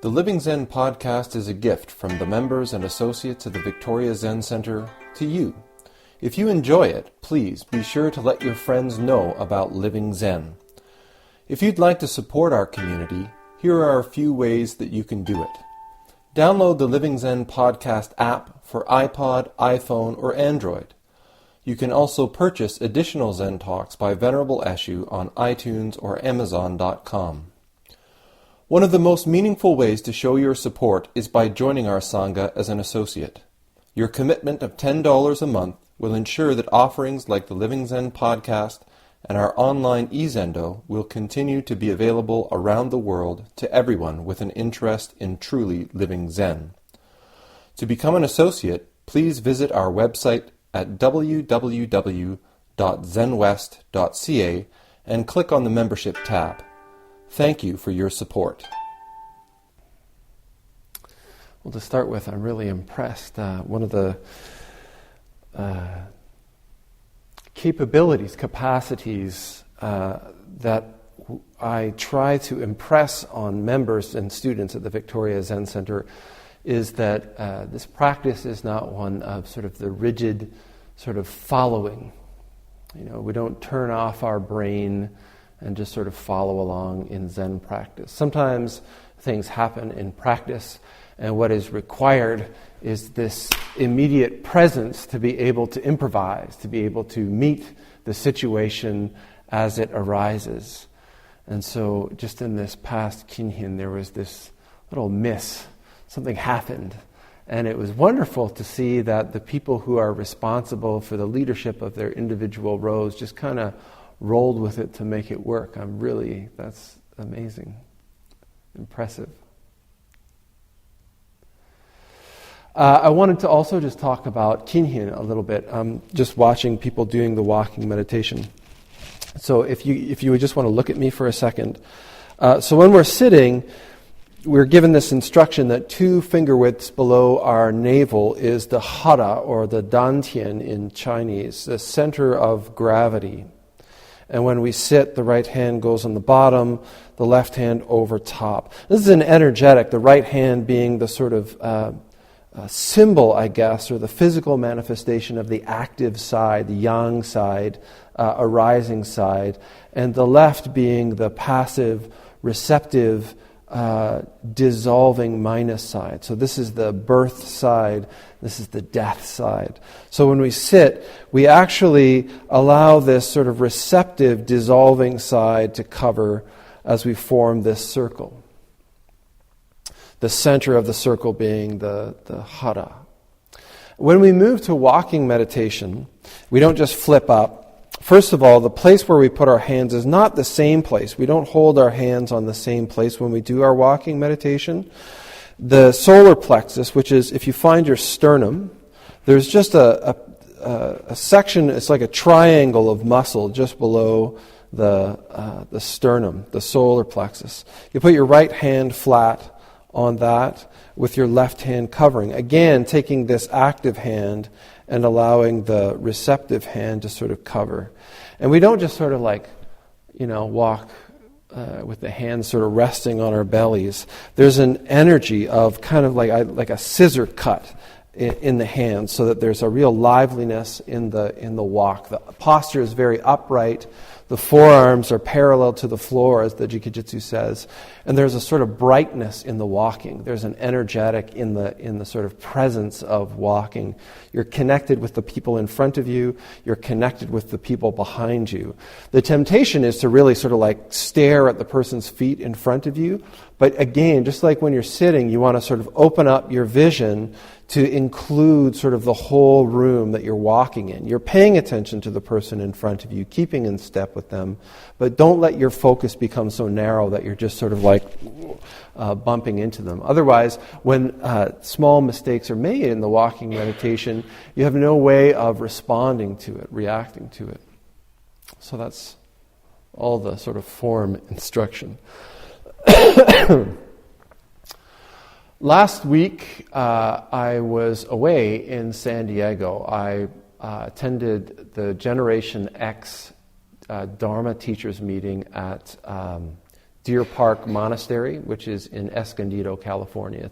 The Living Zen-podcast is a gift from the members and associates of the Victoria Zen Center to you. If you enjoy it, please be sure to let your friends know about Living Zen. If you'd like to support our community, here are a few ways that you can do it. Download the Living Zen podcast app for iPod, iPhone, or Android. You can also purchase additional Zen Talks by Venerable Eshu on iTunes or Amazon.com. One of the most meaningful ways to show your support is by joining our Sangha as an associate. Your commitment of $10 a month will ensure that offerings like the Living Zen podcast and our online eZendo will continue to be available around the world to everyone with an interest in truly living Zen. To become an associate, please visit our website at www.zenwest.ca and click on the membership tab. Thank you for your support. Well, to start with, I'm really impressed. One of the capacities that I try to impress on members and students at the Victoria Zen Center is that this practice is not one of sort of the rigid sort of following. We don't turn off our brain and just sort of follow along in Zen practice. Sometimes things happen in practice, and what is required is this immediate presence to be able to improvise, to be able to meet the situation as it arises. And so just in this past Kinhin, there was this little miss. Something happened. And it was wonderful to see that the people who are responsible for the leadership of their individual rows just kind of rolled with it to make it work. That's amazing. Impressive. I wanted to also just talk about Kinhin a little bit. Just watching people doing the walking meditation. So if you would just want to look at me for a second. So when we're sitting, we're given this instruction that 2 finger widths below our navel is the hara, or the dantian in Chinese, the center of gravity. And when we sit, the right hand goes on the bottom, the left hand over top. This is an energetic, the right hand being the sort of symbol, I guess, or the physical manifestation of the active side, the yang side, arising side, and the left being the passive, receptive, dissolving minus side. So this is the birth side, this is the death side. So when we sit, we actually allow this sort of receptive, dissolving side to cover as we form this circle. The center of the circle being the hara. When we move to walking meditation, we don't just flip up. First of all, the place where we put our hands is not the same place. We don't hold our hands on the same place when we do our walking meditation. The solar plexus, which is, if you find your sternum, there's just a section, it's like a triangle of muscle just below the sternum, the solar plexus. You put your right hand flat on that with your left hand covering. Again, taking this active hand and allowing the receptive hand to sort of cover. And we don't just sort of walk with the hands sort of resting on our bellies. There's an energy of kind of like a scissor cut in the hands, so that there's a real liveliness in the walk. The posture is very upright. The forearms are parallel to the floor, as the Jikijitsu says, and there's a sort of brightness in the walking. There's an energetic in the sort of presence of walking. You're connected with the people in front of you. You're connected with the people behind you. The temptation is to really sort of stare at the person's feet in front of you. But again, just like when you're sitting, you want to sort of open up your vision to include sort of the whole room that you're walking in. You're paying attention to the person in front of you, keeping in step with them, but don't let your focus become so narrow that you're just sort of bumping into them. Otherwise, when small mistakes are made in the walking meditation, you have no way of responding to it, reacting to it. So that's all the sort of form instruction. Last week, I was away in San Diego. I attended the Generation X Dharma Teachers meeting at Deer Park Monastery, which is in Escondido, California.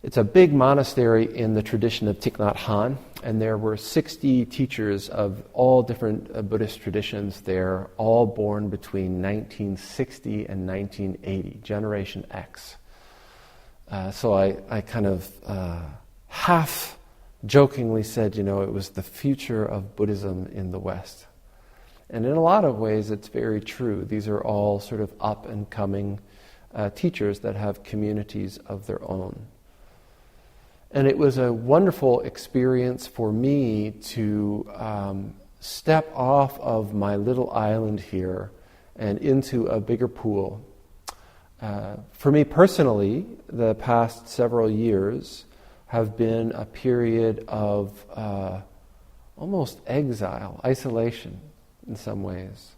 It's a big monastery in the tradition of Thich Nhat Hanh, and there were 60 teachers of all different Buddhist traditions there, all born between 1960 and 1980, Generation X. So I kind of half jokingly said, it was the future of Buddhism in the West. And in a lot of ways, it's very true. These are all sort of up-and-coming teachers that have communities of their own. And it was a wonderful experience for me to step off of my little island here and into a bigger pool. For me personally, the past several years have been a period of almost exile, isolation in some ways.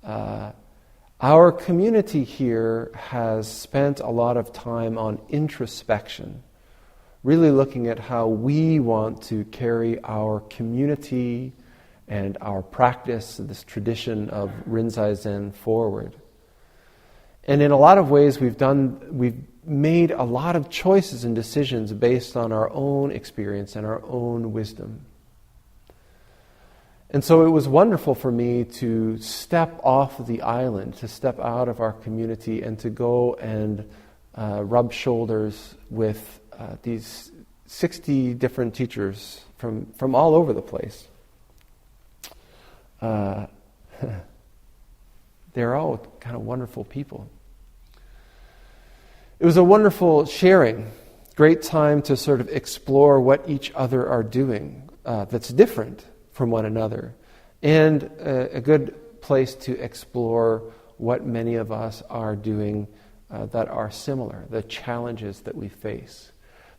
Our community here has spent a lot of time on introspection, really looking at how we want to carry our community and our practice, this tradition of Rinzai Zen forward. And in a lot of ways, we've made a lot of choices and decisions based on our own experience and our own wisdom. And so it was wonderful for me to step off of the island, to step out of our community and to go and rub shoulders with these 60 different teachers from all over the place. They're all kind of wonderful people. It was a wonderful sharing, great time to sort of explore what each other are doing that's different from one another, and a good place to explore what many of us are doing that are similar, the challenges that we face.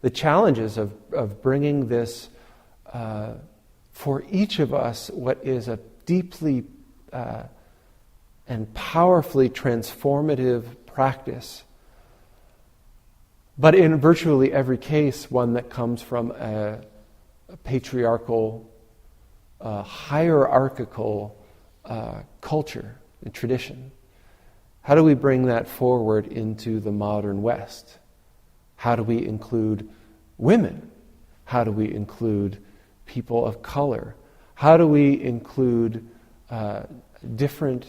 The challenges of bringing this, for each of us, what is a deeply and powerfully transformative practice, but in virtually every case, one that comes from a patriarchal, hierarchical culture and tradition. How do we bring that forward into the modern West? How do we include women? How do we include people of color? How do we include different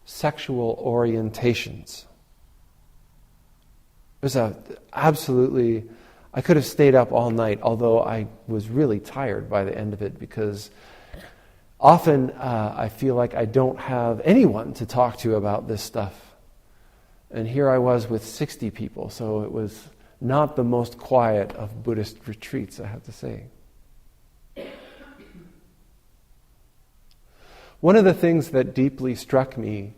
sexual orientations? It was absolutely, I could have stayed up all night, although I was really tired by the end of it, because often I feel like I don't have anyone to talk to about this stuff. And here I was with 60 people, so it was not the most quiet of Buddhist retreats, I have to say. One of the things that deeply struck me,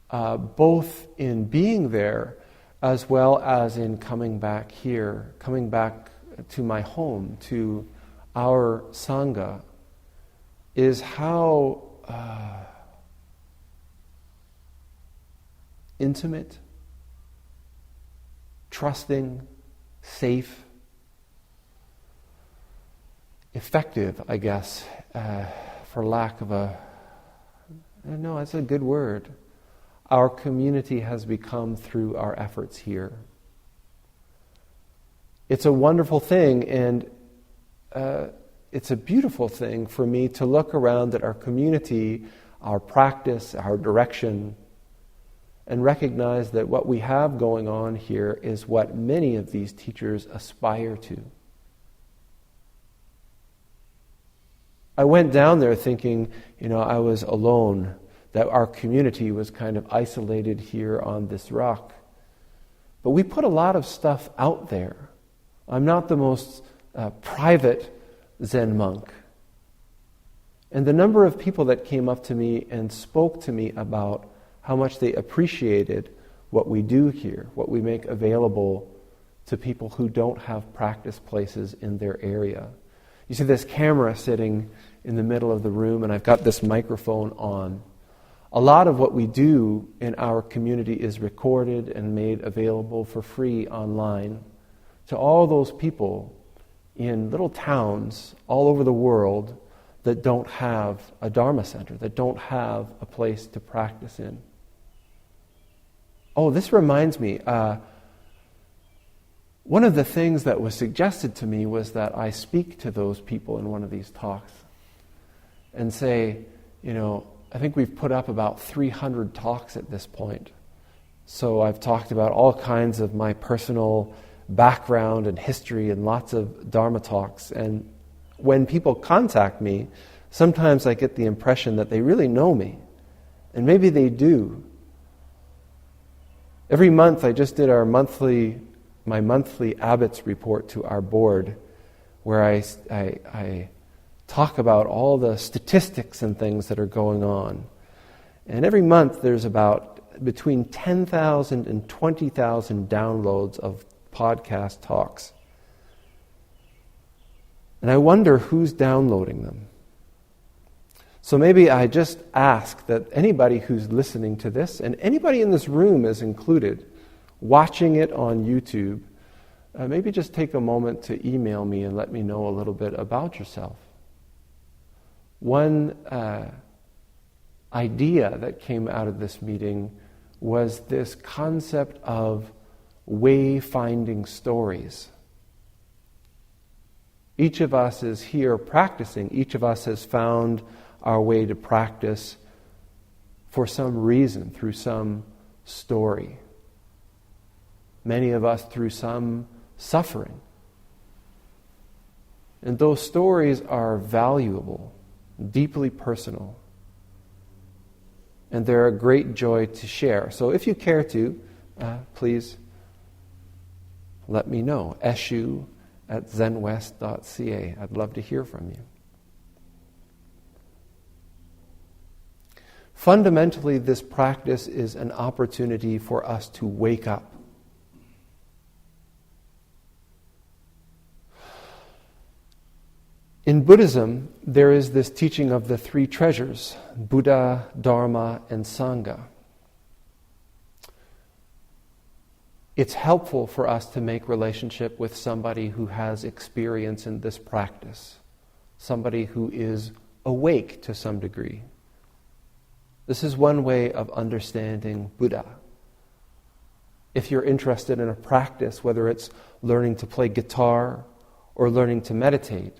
both in being there as well as in coming back here, coming back to my home, to our Sangha, is how intimate, trusting, safe, effective, I guess, for lack of no, that's a good word, our community has become through our efforts here. It's a wonderful thing, and it's a beautiful thing for me to look around at our community, our practice, our direction, and recognize that what we have going on here is what many of these teachers aspire to. I went down there thinking, I was alone, that our community was kind of isolated here on this rock. But we put a lot of stuff out there. I'm not the most private Zen monk. And the number of people that came up to me and spoke to me about how much they appreciated what we do here, what we make available to people who don't have practice places in their area. You see this camera sitting in the middle of the room, and I've got this microphone on. A lot of what we do in our community is recorded and made available for free online to all those people in little towns all over the world that don't have a Dharma center, that don't have a place to practice in. Oh, this reminds me. One of the things that was suggested to me was that I speak to those people in one of these talks and say, I think we've put up about 300 talks at this point. So I've talked about all kinds of my personal background and history and lots of Dharma talks. And when people contact me, sometimes I get the impression that they really know me. And maybe they do. Every month I just did my monthly Abbott's report to our board, where I talk about all the statistics and things that are going on. And every month there's about between 10,000 and 20,000 downloads of podcast talks. And I wonder who's downloading them. So maybe I just ask that anybody who's listening to this, and anybody in this room is included, watching it on YouTube, maybe just take a moment to email me and let me know a little bit about yourself. One idea that came out of this meeting was this concept of way-finding stories. Each of us is here practicing. Each of us has found our way to practice for some reason, through some story. Many of us through some suffering. And those stories are valuable, deeply personal. And they're a great joy to share. So if you care to, please let me know. eshu@zenwest.ca. I'd love to hear from you. Fundamentally, this practice is an opportunity for us to wake up. In Buddhism, there is this teaching of the three treasures, Buddha, Dharma, and Sangha. It's helpful for us to make relationship with somebody who has experience in this practice, somebody who is awake to some degree. This is one way of understanding Buddha. If you're interested in a practice, whether it's learning to play guitar or learning to meditate,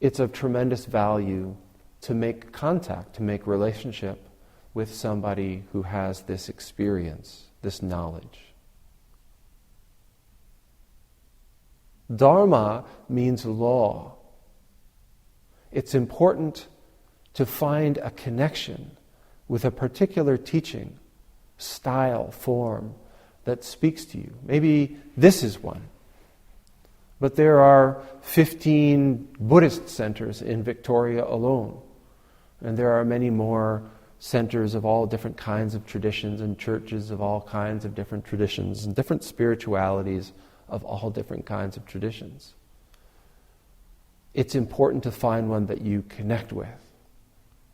it's of tremendous value to make contact, to make relationship with somebody who has this experience, this knowledge. Dharma means law. It's important to find a connection with a particular teaching, style, form that speaks to you. Maybe this is one. But there are 15 Buddhist centers in Victoria alone. And there are many more centers of all different kinds of traditions and churches of all kinds of different traditions and different spiritualities of all different kinds of traditions. It's important to find one that you connect with.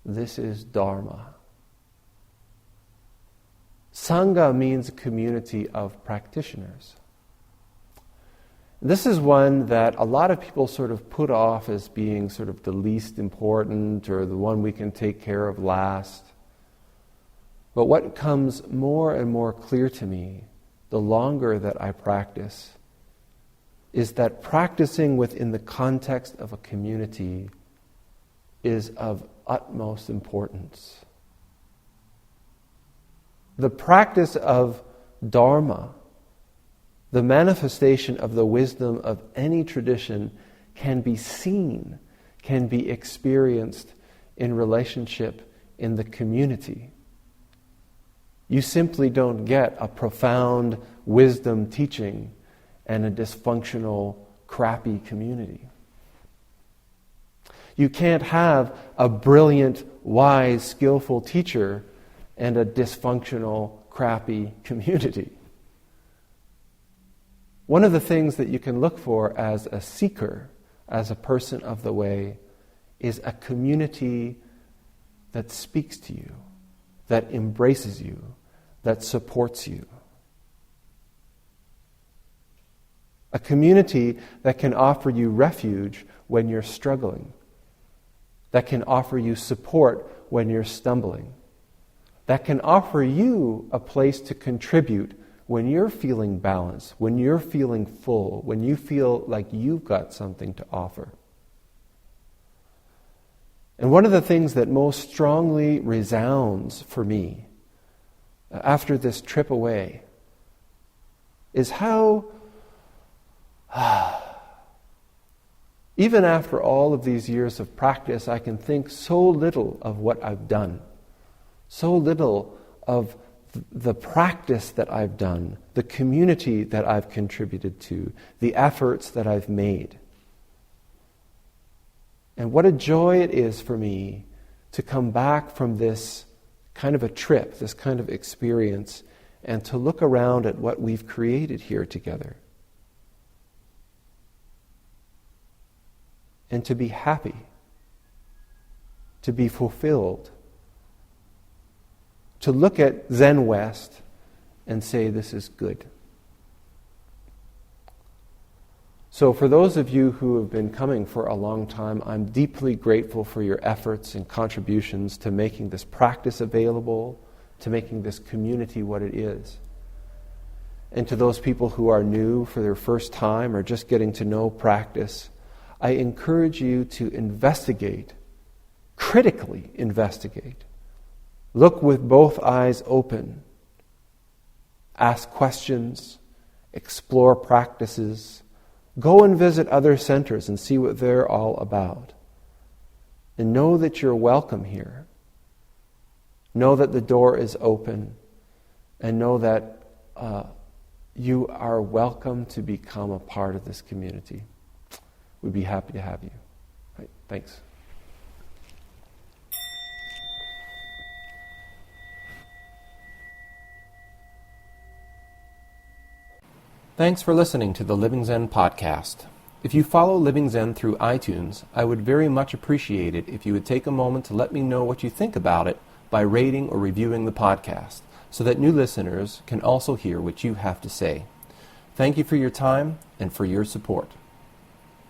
This is Dharma. Sangha means a community of practitioners. This is one that a lot of people sort of put off as being sort of the least important or the one we can take care of last. But what comes more and more clear to me, the longer that I practice, is that practicing within the context of a community is of utmost importance. The practice of Dharma, the manifestation of the wisdom of any tradition, can be seen, can be experienced in relationship in the community. You simply don't get a profound wisdom teaching and a dysfunctional, crappy community. You can't have a brilliant, wise, skillful teacher and a dysfunctional, crappy community. One of the things that you can look for as a seeker, as a person of the way, is a community that speaks to you, that embraces you, that supports you. A community that can offer you refuge when you're struggling, that can offer you support when you're stumbling, that can offer you a place to contribute when you're feeling balanced, when you're feeling full, when you feel like you've got something to offer. And one of the things that most strongly resounds for me after this trip away is how, even after all of these years of practice, I can think so little of what I've done, so little of the practice that I've done, the community that I've contributed to, the efforts that I've made. And what a joy it is for me to come back from this kind of a trip, this kind of experience, and to look around at what we've created here together. And to be happy, to be fulfilled, to look at Zen West and say, this is good. So for those of you who have been coming for a long time, I'm deeply grateful for your efforts and contributions to making this practice available, to making this community what it is. And to those people who are new for their first time or just getting to know practice, I encourage you to investigate, critically investigate. Look with both eyes open. Ask questions, explore practices. Go and visit other centers and see what they're all about. And know that you're welcome here. Know that the door is open. And know that you are welcome to become a part of this community. We'd be happy to have you. Right, thanks. Thanks for listening to the Living Zen podcast. If you follow Living Zen through iTunes, I would very much appreciate it if you would take a moment to let me know what you think about it by rating or reviewing the podcast, so that new listeners can also hear what you have to say. Thank you for your time and for your support.